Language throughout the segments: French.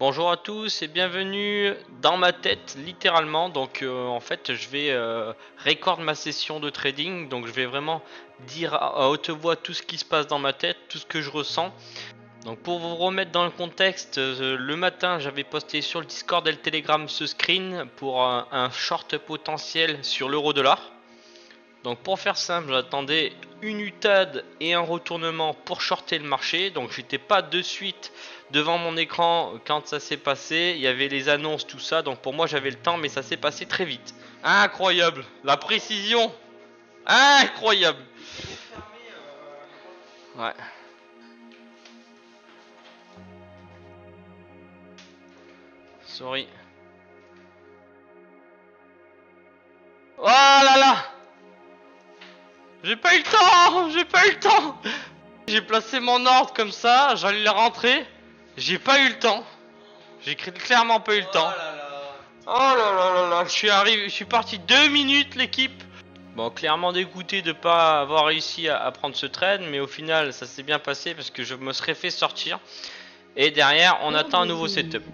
Bonjour à tous et bienvenue dans ma tête littéralement. Donc en fait je vais record ma session de trading. Donc je vais vraiment dire à haute voix tout ce qui se passe dans ma tête, tout ce que je ressens. Donc pour vous remettre dans le contexte, le matin j'avais posté sur le Discord et le Telegram ce screen pour un short potentiel sur l'euro-dollar. Donc pour faire simple, j'attendais une UTAD et un retournement pour shorter le marché. Donc j'étais pas de suite devant mon écran quand ça s'est passé. Il y avait les annonces, tout ça. Donc pour moi j'avais le temps, mais ça s'est passé très vite. Incroyable, la précision, incroyable. Ouais. Sorry. Oh là là, j'ai pas eu le temps, j'ai pas eu le temps. J'ai placé mon ordre comme ça, j'allais le rentrer. J'ai pas eu le temps. J'ai clairement pas eu le temps. Oh là là là là, je suis parti 2 minutes l'équipe. Bon, clairement dégoûté de pas avoir réussi à prendre ce trade, mais au final ça s'est bien passé parce que je me serais fait sortir. Et derrière on attend un nouveau setup.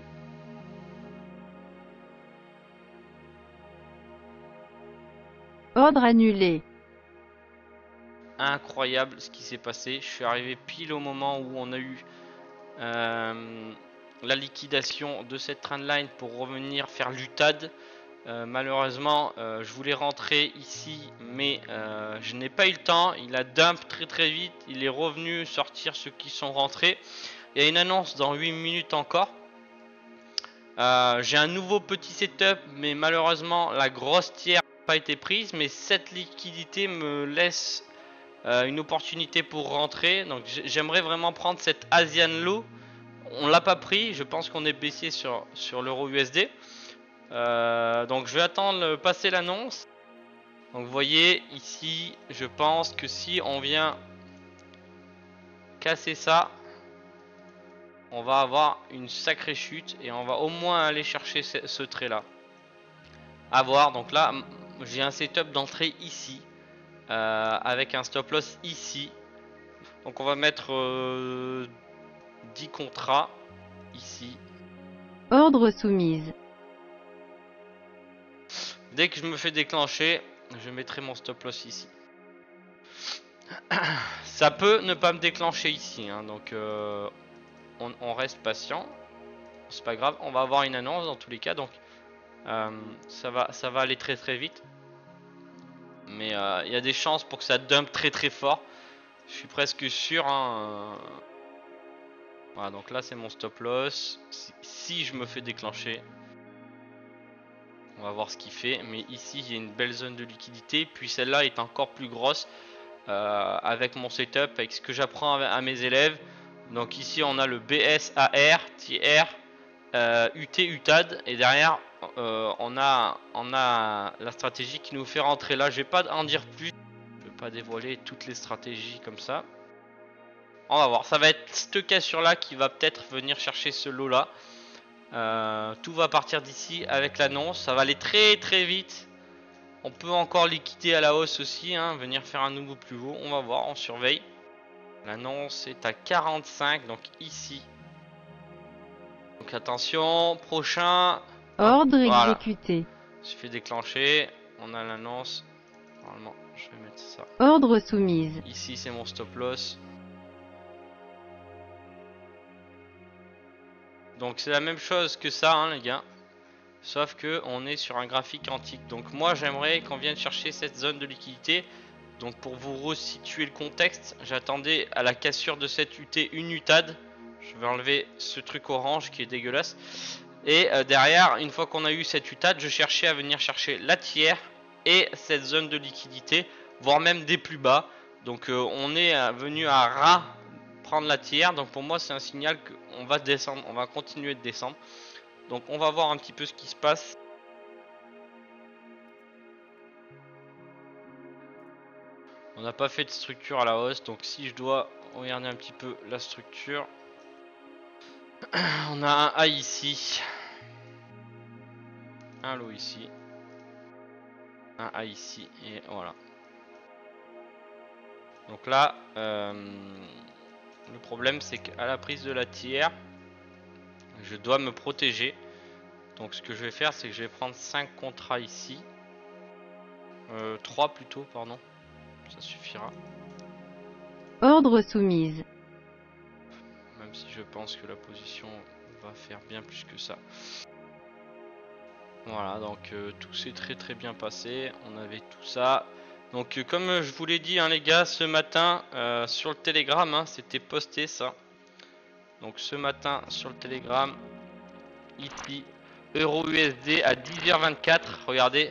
Ordre annulé. Incroyable ce qui s'est passé. Je suis arrivé pile au moment où on a eu la liquidation de cette trendline pour revenir faire l'UTAD. Malheureusement je voulais rentrer ici mais je n'ai pas eu le temps. Il a dump très vite, il est revenu sortir ceux qui sont rentrés. Il y a une annonce dans 8 minutes encore. J'ai un nouveau petit setup mais malheureusement la grosse tiers n'a pas été prise, mais cette liquidité me laisse une opportunité pour rentrer. Donc j'aimerais vraiment prendre cette Asian Low. On l'a pas pris, je pense qu'on est baissier sur l'euro USD. Donc je vais attendre passer l'annonce. Donc vous voyez ici, je pense que si on vient casser ça, on va avoir une sacrée chute et on va au moins aller chercher ce trait là. À voir. Donc là j'ai un setup d'entrée ici avec un stop loss ici. Donc on va mettre 10 contrats ici. Ordre soumise. Dès que je me fais déclencher, je mettrai mon stop loss ici. Ça peut ne pas me déclencher ici, hein, donc on reste patient. C'est pas grave, on va avoir une annonce dans tous les cas, donc ça va aller très vite. Mais il y a des chances pour que ça dump très fort. Je suis presque sûr. Hein, voilà, donc là c'est mon stop loss. Si je me fais déclencher, on va voir ce qu'il fait. Mais ici il y a une belle zone de liquidité. Puis celle-là est encore plus grosse. Avec mon setup, avec ce que j'apprends à mes élèves. Donc ici on a le BSAR, TR, UT, UTAD, et derrière on a la stratégie qui nous fait rentrer là. Je vais pas en dire plus, je vais pas dévoiler toutes les stratégies comme ça. On va voir, ça va être cette cassure là qui va peut-être venir chercher ce lot là. Tout va partir d'ici avec l'annonce, ça va aller très vite. On peut encore liquider à la hausse aussi, hein, venir faire un nouveau plus haut. On va voir, on surveille. L'annonce est à 45, donc ici. Donc attention, prochain. Hop, Ordre voilà. exécuté. Suffit déclencher. On a l'annonce. Normalement, je vais mettre ça. Ordre soumise. Ici, c'est mon stop loss. Donc c'est la même chose que ça, hein, les gars. Sauf que on est sur un graphique antique. Donc moi, j'aimerais qu'on vienne chercher cette zone de liquidité. Donc pour vous resituer le contexte, j'attendais à la cassure de cette UT une UTAD. Je vais enlever ce truc orange qui est dégueulasse. Et derrière, une fois qu'on a eu cette UTAD, je cherchais à venir chercher la tiers et cette zone de liquidité, voire même des plus bas. Donc on est venu à ras prendre la tiers. Donc pour moi c'est un signal qu'on va descendre, on va continuer de descendre. Donc on va voir un petit peu ce qui se passe. On n'a pas fait de structure à la hausse, donc si je dois regarder un petit peu la structure, on a un A ici, un low ici, un A ici, et voilà. Donc là, le problème c'est qu'à la prise de la tiers, Je dois me protéger. Donc ce que je vais faire, c'est que je vais prendre 5 contrats ici. 3 plutôt, pardon. Ça suffira. Ordre soumise. Même si je pense que la position va faire bien plus que ça. Voilà, donc tout s'est très bien passé. On avait tout ça. Donc comme je vous l'ai dit hein, les gars, ce matin sur le Telegram, hein, c'était posté ça. Donc ce matin sur le Telegram, ici, Euro USD à 10h24. Regardez,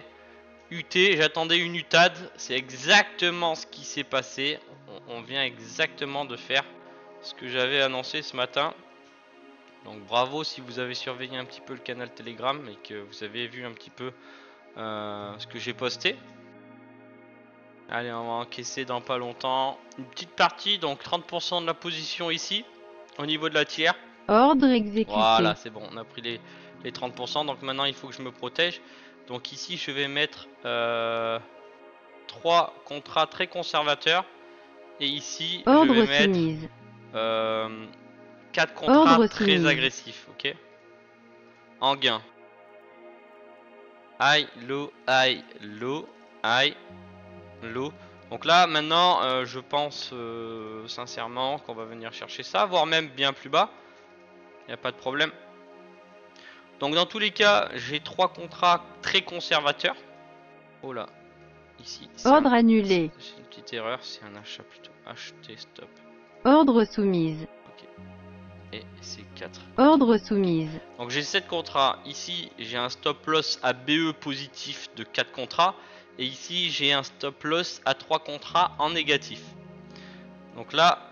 UT, j'attendais une UTAD. C'est exactement ce qui s'est passé. On vient exactement de faire ce que j'avais annoncé ce matin. Donc bravo si vous avez surveillé un petit peu le canal Telegram et que vous avez vu un petit peu ce que j'ai posté. Allez, on va encaisser dans pas longtemps. Une petite partie, donc 30% de la position ici, au niveau de la tiers. Ordre exécuté. Voilà, c'est bon, on a pris les 30%. Donc maintenant, il faut que je me protège. Donc ici, je vais mettre 3 contrats très conservateurs. Et ici, Ordre je vais mettre soumise. 4 contrats Ordre très soumise. agressifs, ok. En gain. High, low, high, low, high, low. Donc là maintenant je pense sincèrement qu'on va venir chercher ça, voire même bien plus bas. Il n'y a pas de problème. Donc dans tous les cas, j'ai 3 contrats très conservateurs. Oh là, ici. Ordre annulé. C'est une petite erreur, c'est un achat plutôt. Acheter, stop. Ordre soumise. Ok. Et c'est 4. Ordre soumise. Donc j'ai 7 contrats. Ici, j'ai un stop loss à BE positif de 4 contrats. Et ici, j'ai un stop loss à 3 contrats en négatif. Donc là,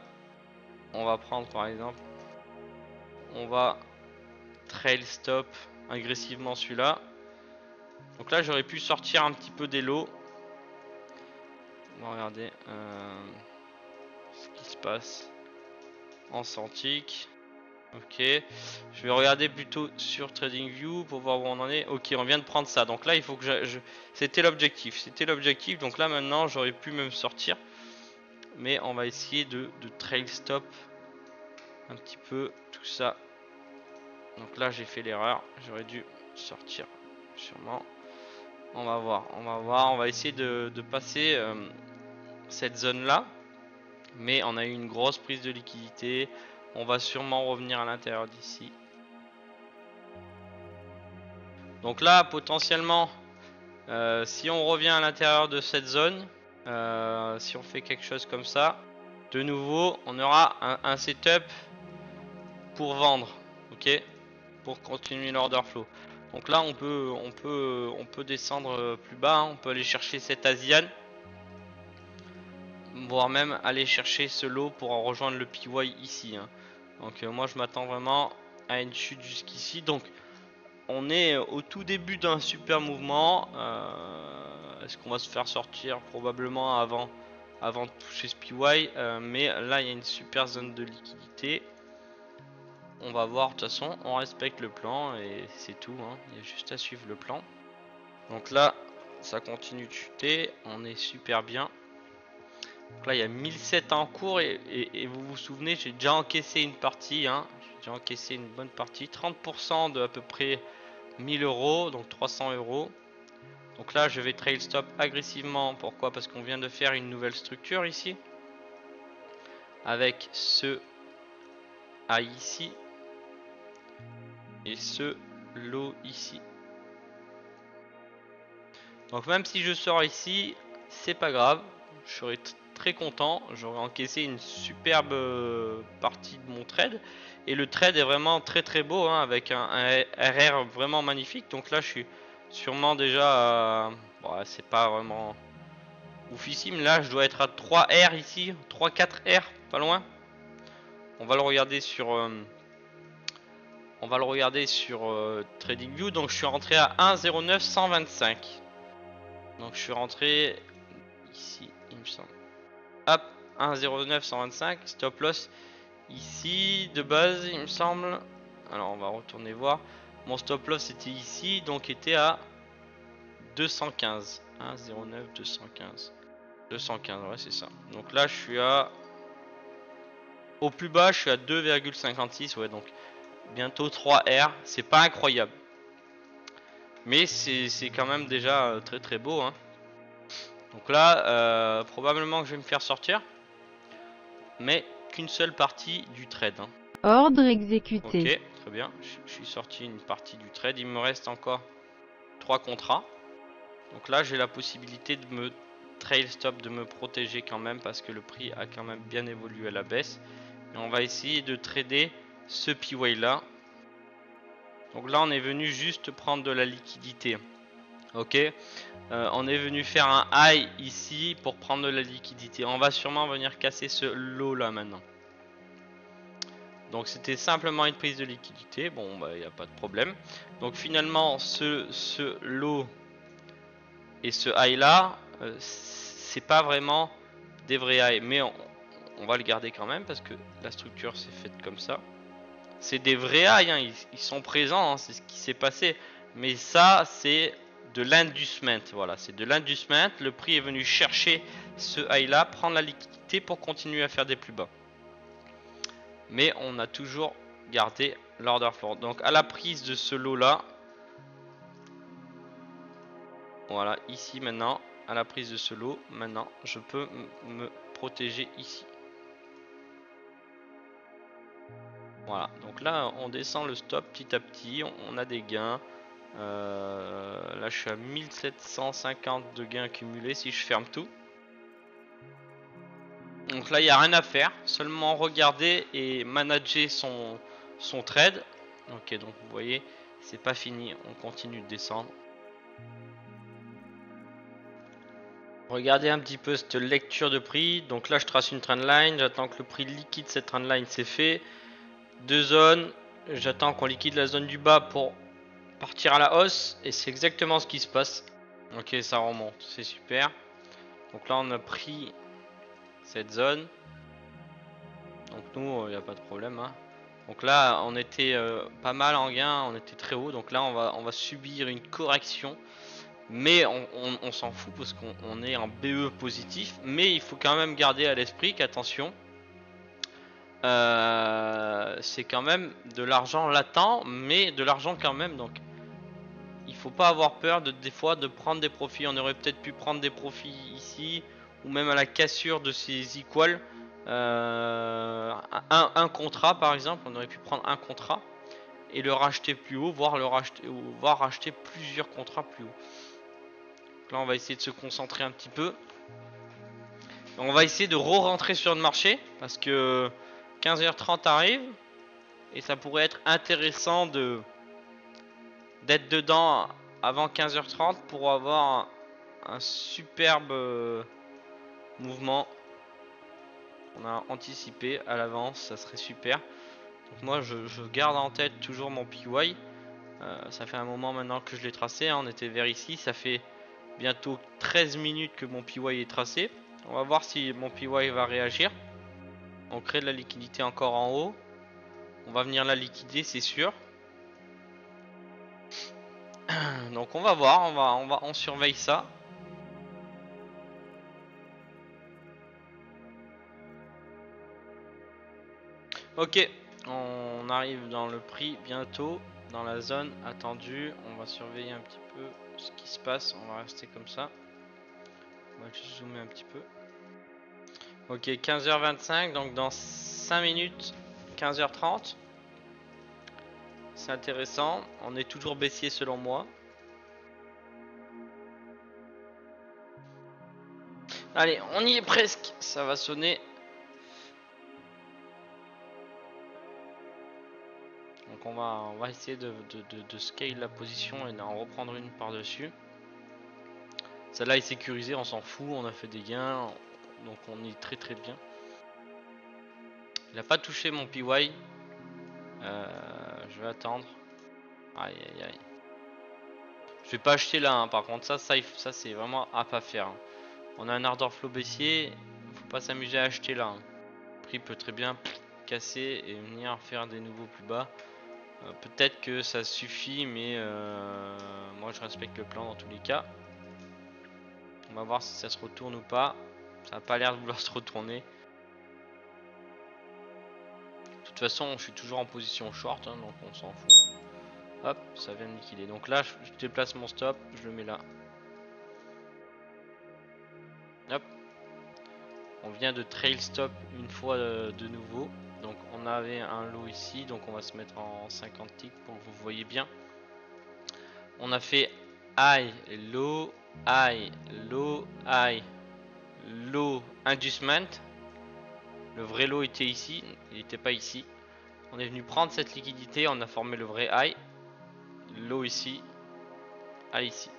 on va prendre par exemple, on va trail stop agressivement celui-là. Donc là, j'aurais pu sortir un petit peu des lots. On va regarder ce qui se passe en Santic. Ok, je vais regarder plutôt sur TradingView pour voir où on en est. Ok, on vient de prendre ça. Donc là, il faut que c'était l'objectif. C'était l'objectif. Donc là, maintenant, j'aurais pu même sortir. Mais on va essayer de trail stop un petit peu tout ça. Donc là, j'ai fait l'erreur. J'aurais dû sortir sûrement. On va voir. On va essayer de passer cette zone-là. Mais on a eu une grosse prise de liquidité. On va sûrement revenir à l'intérieur d'ici. Donc là, potentiellement, si on revient à l'intérieur de cette zone, si on fait quelque chose comme ça, de nouveau, on aura un setup pour vendre, ok, pour continuer l'order flow. Donc là, on peut descendre plus bas, hein. On peut aller chercher cet Asian, voire même aller chercher ce lot pour en rejoindre le PY ici, hein. Donc moi, je m'attends vraiment à une chute jusqu'ici. Donc on est au tout début d'un super mouvement. Est-ce qu'on va se faire sortir? Probablement avant de toucher ce PY. Mais là, il y a une super zone de liquidité. On va voir. De toute façon, on respecte le plan et c'est tout, hein. Il y a juste à suivre le plan. Donc là, ça continue de chuter. On est super bien. Donc là, il y a 1007 en cours et vous vous souvenez, j'ai déjà encaissé une partie, hein. J'ai déjà encaissé une bonne partie. 30% de à peu près 1000 euros, donc 300 euros. Donc là, je vais trail stop agressivement. Pourquoi? Parce qu'on vient de faire une nouvelle structure ici. Avec ce A ici. Et ce lot ici. Donc même si je sors ici, c'est pas grave. Je serai très content. J'aurai encaissé une superbe partie de mon trade. Et le trade est vraiment très beau, hein, avec un RR vraiment magnifique. Donc là, je suis sûrement déjà... bon, c'est pas vraiment oufissime. Là, je dois être à 3 R ici. 3-4 R, pas loin. On va le regarder sur... TradingView. Donc je suis rentré à 1,09,125. Donc je suis rentré ici, il me semble. Hop, 1,09,125. Stop loss ici de base, il me semble. Alors on va retourner voir. Mon stop loss était ici, donc était à 215. 1,09, 215. 215, ouais, c'est ça. Donc là, je suis à... Au plus bas, je suis à 2,56. Ouais, donc bientôt 3 R. C'est pas incroyable. Mais c'est quand même déjà très très beau. Hein. Donc là, probablement que je vais me faire sortir. Mais qu'une seule partie du trade. Hein. Ordre Ok, exécuté. très bien. Je suis sorti une partie du trade. Il me reste encore 3 contrats. Donc là, j'ai la possibilité de me trail stop, de me protéger quand même parce que le prix a quand même bien évolué à la baisse. Et on va essayer de trader ce PY là. Donc là, on est venu juste prendre de la liquidité. Ok, on est venu faire un high ici pour prendre de la liquidité. On va sûrement venir casser ce lot là maintenant. Donc c'était simplement une prise de liquidité. Bon, bah il n'y a pas de problème. Donc finalement, ce lot et ce high là, c'est pas vraiment des vrais high, mais on va le garder quand même parce que la structure s'est faite comme ça. C'est des vrais high, hein, ils sont présents, hein, c'est ce qui s'est passé. Mais ça, c'est de l'inducement. Voilà, c'est de l'inducement. Le prix est venu chercher ce high là, prendre la liquidité pour continuer à faire des plus bas. Mais on a toujours gardé l'order floor. Donc à la prise de ce lot là, voilà, ici maintenant, à la prise de ce lot, maintenant, je peux me protéger ici. Voilà, donc là, on descend le stop petit à petit, on a des gains. Là, je suis à 1750 de gains accumulés si je ferme tout. Donc là, il n'y a rien à faire, seulement regarder et manager son trade. Ok, donc vous voyez, c'est pas fini, on continue de descendre. Regardez un petit peu cette lecture de prix. Donc là, je trace une trendline. J'attends que le prix liquide cette trendline, c'est fait. Deux zones. J'attends qu'on liquide la zone du bas pour partir à la hausse. Et c'est exactement ce qui se passe. Ok, ça remonte. C'est super. Donc là, on a pris cette zone. Donc nous, il n'y a pas de problème. Hein. Donc là, on était pas mal en gain. On était très haut. Donc là, on va subir une correction. Mais on s'en fout parce qu'on est en BE positif. Mais il faut quand même garder à l'esprit qu'attention, c'est quand même de l'argent latent, mais de l'argent quand même. Donc il faut pas avoir peur des fois de prendre des profits. On aurait peut-être pu prendre des profits ici, ou même à la cassure de ces equals. Un contrat par exemple, on aurait pu prendre un contrat et le racheter plus haut, voire racheter plusieurs contrats plus haut. Là, on va essayer de se concentrer un petit peu. On va essayer de re-rentrer sur le marché parce que 15h30 arrive et ça pourrait être intéressant d'être dedans avant 15h30 pour avoir un superbe mouvement. On a anticipé à l'avance, ça serait super. Donc moi, je garde en tête toujours mon PY. Ça fait un moment maintenant que je l'ai tracé. Hein. On était vers ici, ça fait bientôt 13 minutes que mon PY est tracé. On va voir si mon PY va réagir. On crée de la liquidité encore en haut. On va venir la liquider, c'est sûr. Donc on va voir, on surveille ça. Ok, on arrive dans le prix bientôt, dans la zone attendue. On va surveiller un petit peu ce qui se passe. On va rester comme ça. On va juste zoomer un petit peu. Ok, 15h25, donc dans 5 minutes, 15h30. C'est intéressant. On est toujours baissier selon moi. Allez, on y est presque. Ça va sonner. Donc on va essayer de scale la position et d'en reprendre une par-dessus. Celle-là est sécurisée, on s'en fout, on a fait des gains. Donc on est très très bien. Il n'a pas touché mon PY. Je vais attendre. Aïe aïe aïe. Je vais pas acheter là, hein. Par contre ça c'est vraiment à pas faire. Hein. On a un ardor flow baissier. Faut pas s'amuser à acheter là. Hein. Le prix peut très bien casser et venir faire des nouveaux plus bas. Peut-être que ça suffit, mais moi je respecte le plan dans tous les cas. On va voir si ça se retourne ou pas. Ça n'a pas l'air de vouloir se retourner. De toute toute façon, je suis toujours en position short, hein, donc on s'en fout. Hop, ça vient de liquider. Donc là, je déplace mon stop, je le mets là. Hop. On vient de trail stop une fois de nouveau. Donc on avait un lot ici, donc on va se mettre en 50 ticks pour que vous voyez bien. On a fait high, low, high, low, high, low, inducement. Le vrai low était ici, il n'était pas ici. On est venu prendre cette liquidité, on a formé le vrai high. Low ici, high ici.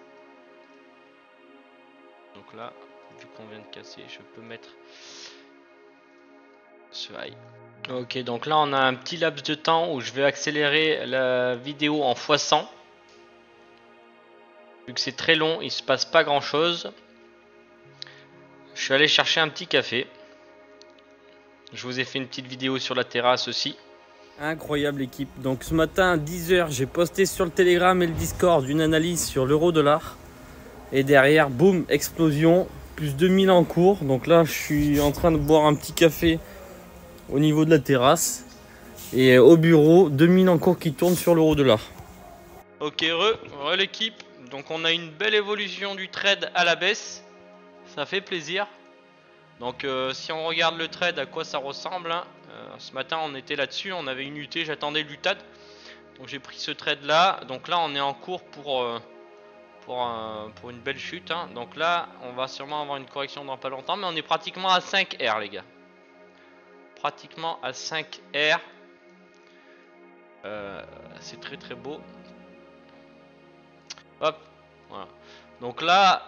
Donc là, vu qu'on vient de casser, je peux mettre ce high. Ok, donc là on a un petit laps de temps où je vais accélérer la vidéo en x100. Vu que c'est très long, il se passe pas grand chose. Je suis allé chercher un petit café. Je vous ai fait une petite vidéo sur la terrasse aussi. Incroyable équipe. Donc ce matin à 10 h, j'ai posté sur le Telegram et le Discord une analyse sur l'euro-dollar. Et derrière, boum, explosion, plus 2000 en cours. Donc là, je suis en train de boire un petit café au niveau de la terrasse. Et au bureau, 2000 en cours qui tournent sur l'euro-dollar. Ok, re l'équipe. Donc on a une belle évolution du trade à la baisse. Ça fait plaisir. Donc si on regarde le trade, à quoi ça ressemble, hein, ce matin on était là-dessus, on avait une UT, j'attendais l'UTAD. Donc j'ai pris ce trade là. Donc là on est en cours pour une belle chute, hein. Donc là on va sûrement avoir une correction dans pas longtemps. Mais on est pratiquement à 5 R les gars. Pratiquement à 5 R. C'est très très beau. Hop, voilà. Donc là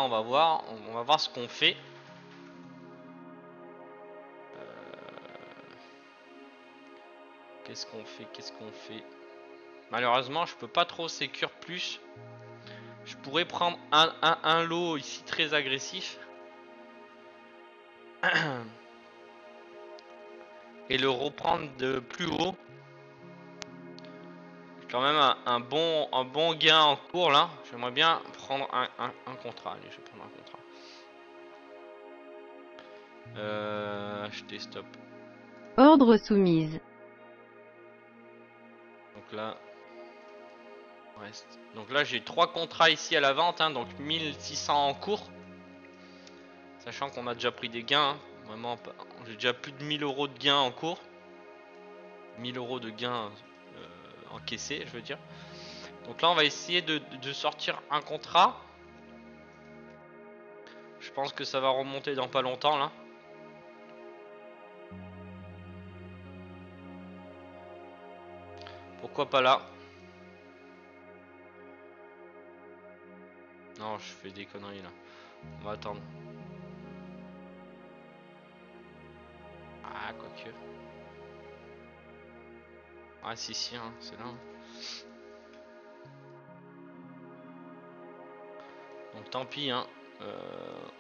on va voir ce qu'on fait. Qu'est-ce qu'on fait? Malheureusement, je peux pas trop sécure plus. Je pourrais prendre un lot ici très agressif et le reprendre de plus haut. Quand même un bon gain en cours là. J'aimerais bien prendre un contrat. Allez, je vais prendre un contrat. Acheter stop. Ordre soumise. Donc là, reste. Donc là, j'ai 3 contrats ici à la vente, hein, donc 1600 en cours. Sachant qu'on a déjà pris des gains, hein, vraiment, j'ai déjà plus de 1000 euros de gains en cours. 1000 euros de gains encaissés, je veux dire. Donc là, on va essayer de sortir un contrat. Je pense que ça va remonter dans pas longtemps là. Pourquoi pas là? Non, je fais des conneries là. On va attendre. Ah, quoique. Ah, si, hein, c'est là. Hein. Donc tant pis, hein.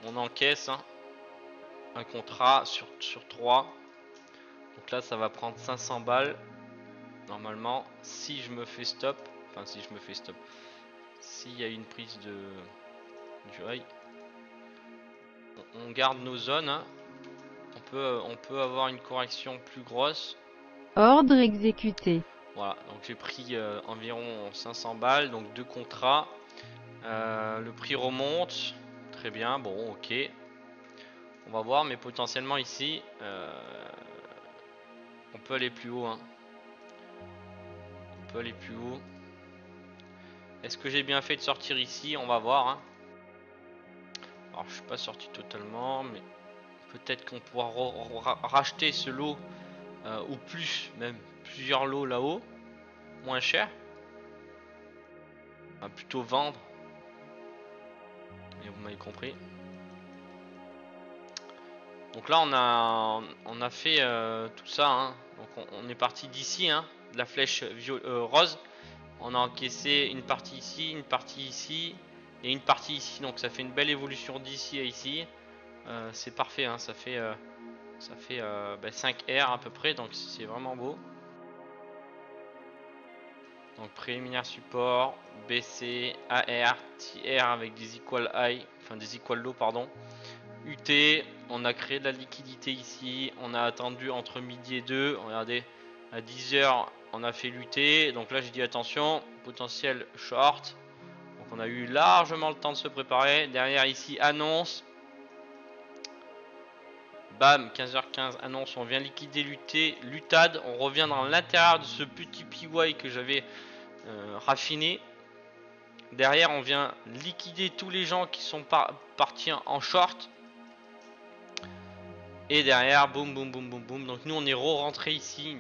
On encaisse hein, un contrat sur 3. Donc là, ça va prendre 500 balles. Normalement, si je me fais stop. Enfin, si je me fais stop. S'il y a une prise de du high. On garde nos zones. Hein. On peut avoir une correction plus grosse. Ordre exécuté. Voilà, donc j'ai pris environ 500 balles, donc 2 contrats. Le prix remonte. Très bien, bon, ok. On va voir, mais potentiellement ici, on peut aller plus haut. Hein. On peut aller plus haut. Est-ce que j'ai bien fait de sortir ici? On va voir. Hein. Alors, je suis pas sorti totalement, mais peut-être qu'on pourra racheter ce lot ou plus, même plusieurs lots là-haut, moins cher. Enfin, plutôt vendre. Et vous m'avez compris. Donc là on a fait tout ça. Hein. Donc on est parti d'ici, hein, de la flèche rose. On a encaissé une partie ici et une partie ici. Donc ça fait une belle évolution d'ici à ici. C'est parfait, hein. Ça fait 5 R à peu près. Donc c'est vraiment beau. Donc préliminaire support, BC, AR, TR avec des equal high, enfin des equal low pardon. UT, On a créé de la liquidité ici. On a attendu entre midi et 2. Regardez, à 10h, on a fait lutter. Donc là, j'ai dit attention, potentiel short. Donc on a eu largement le temps de se préparer. Derrière ici, annonce. Bam, 15h15, annonce, on vient liquider l'UTAD. On revient dans l'intérieur de ce petit PY que j'avais raffiné. Derrière, on vient liquider tous les gens qui sont partis en short. Et derrière, boum, boum, boum, boum, boum. Donc nous, on est rentré ici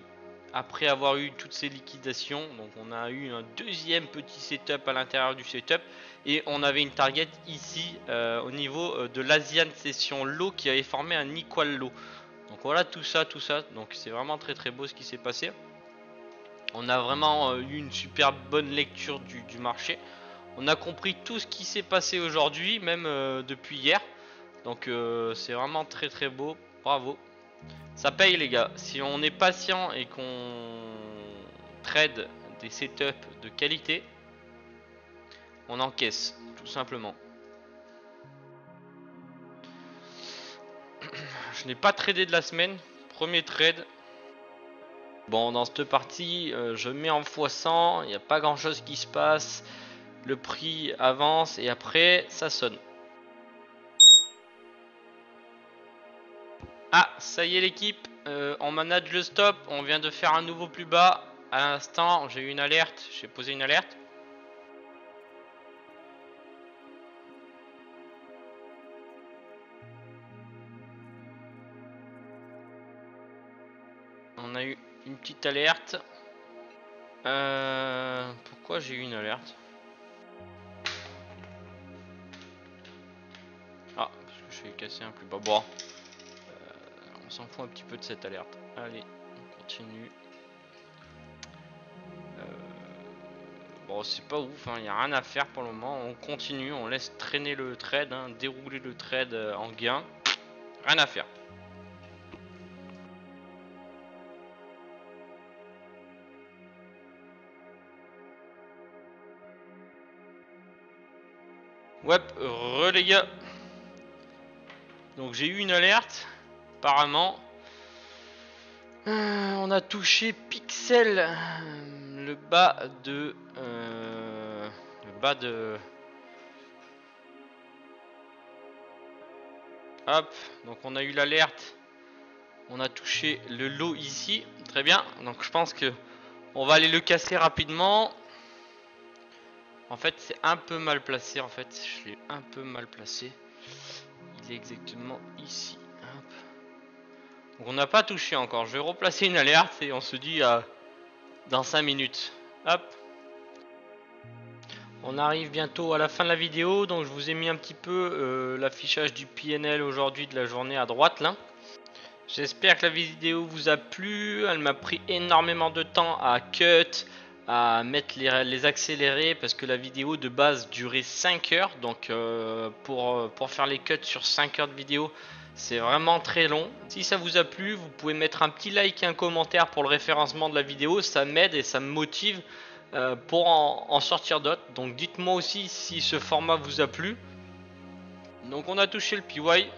après avoir eu toutes ces liquidations. Donc on a eu un deuxième petit setup à l'intérieur du setup. Et on avait une target ici au niveau de l'Asian Session Low qui avait formé un equal low. Donc voilà tout ça. Donc c'est vraiment très très beau ce qui s'est passé. On a vraiment eu une super bonne lecture du marché. On a compris tout ce qui s'est passé aujourd'hui, même depuis hier. Donc c'est vraiment très très beau. Bravo. Ça paye les gars. Si on est patient et qu'on trade des setups de qualité, on encaisse tout simplement. Je n'ai pas tradé de la semaine. Premier trade. Bon, dans cette partie, je mets en x100. Il n'y a pas grand chose qui se passe. Le prix avance et après ça sonne. Ah, ça y est l'équipe, on manage le stop, on vient de faire un nouveau plus bas. À l'instant, j'ai eu une alerte, j'ai posé une alerte. On a eu une petite alerte. Pourquoi j'ai eu une alerte? Ah, parce que je suis cassé un plus bas. Bon. On s'en fout un petit peu de cette alerte. Allez, on continue. Bon, c'est pas ouf, il n'y a rien à faire pour le moment. On continue, on laisse traîner le trade, dérouler le trade en gain. Rien à faire. Ouais, les gars. Donc j'ai eu une alerte. Apparemment, on a touché Pixel, le bas de, hop. Donc on a eu l'alerte. On a touché le low ici, très bien. Donc je pense que on va aller le casser rapidement. En fait, c'est un peu mal placé. En fait, je l'ai un peu mal placé. Il est exactement ici. Hop. Donc on n'a pas touché encore. Je vais replacer une alerte et on se dit dans 5 minutes. Hop. On arrive bientôt à la fin de la vidéo. Donc je vous ai mis un petit peu l'affichage du PNL aujourd'hui de la journée à droite là. J'espère que la vidéo vous a plu. Elle m'a pris énormément de temps à cut, à mettre les accélérés parce que la vidéo de base durait 5 heures. Donc pour faire les cuts sur 5 heures de vidéo, c'est vraiment très long. Si ça vous a plu, vous pouvez mettre un petit like et un commentaire pour le référencement de la vidéo. Ça m'aide et ça me motive pour en sortir d'autres. Donc dites-moi aussi si ce format vous a plu. Donc on a touché le PY.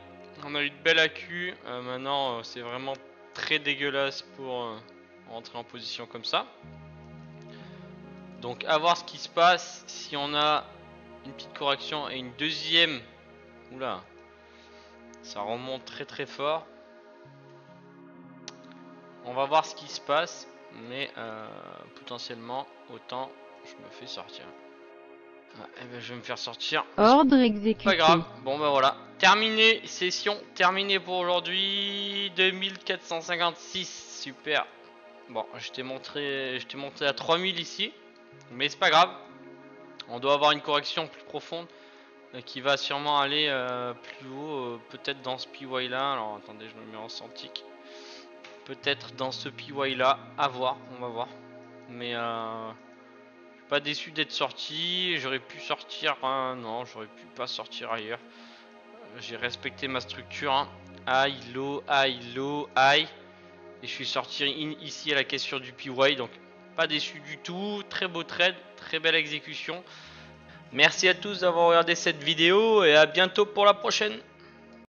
On a eu de belles accus. Maintenant c'est vraiment très dégueulasse pour rentrer en position comme ça. Donc à voir ce qui se passe. Si on a une petite correction et une deuxième. Oula. Ça remonte très très fort. On va voir ce qui se passe. Mais potentiellement autant je me fais sortir. Et ben je vais me faire sortir. Ordre exécuté. Pas grave. Bon ben voilà. Terminé. Session terminée pour aujourd'hui. 2456. Super. Bon, je t'ai montré à 3000 ici. Mais c'est pas grave. On doit avoir une correction plus profonde. Qui va sûrement aller plus haut. Peut-être dans ce PY là. Alors attendez, je me mets en 100 ticks. Peut-être dans ce PY là. À voir. On va voir. Mais pas déçu d'être sorti. J'aurais pu sortir. Non, j'aurais pu pas sortir ailleurs. J'ai respecté ma structure. High, low, high, low, high. Et je suis sorti ici à la question du PY. Donc pas déçu du tout. Très beau trade. Très belle exécution. Merci à tous d'avoir regardé cette vidéo. Et à bientôt pour la prochaine.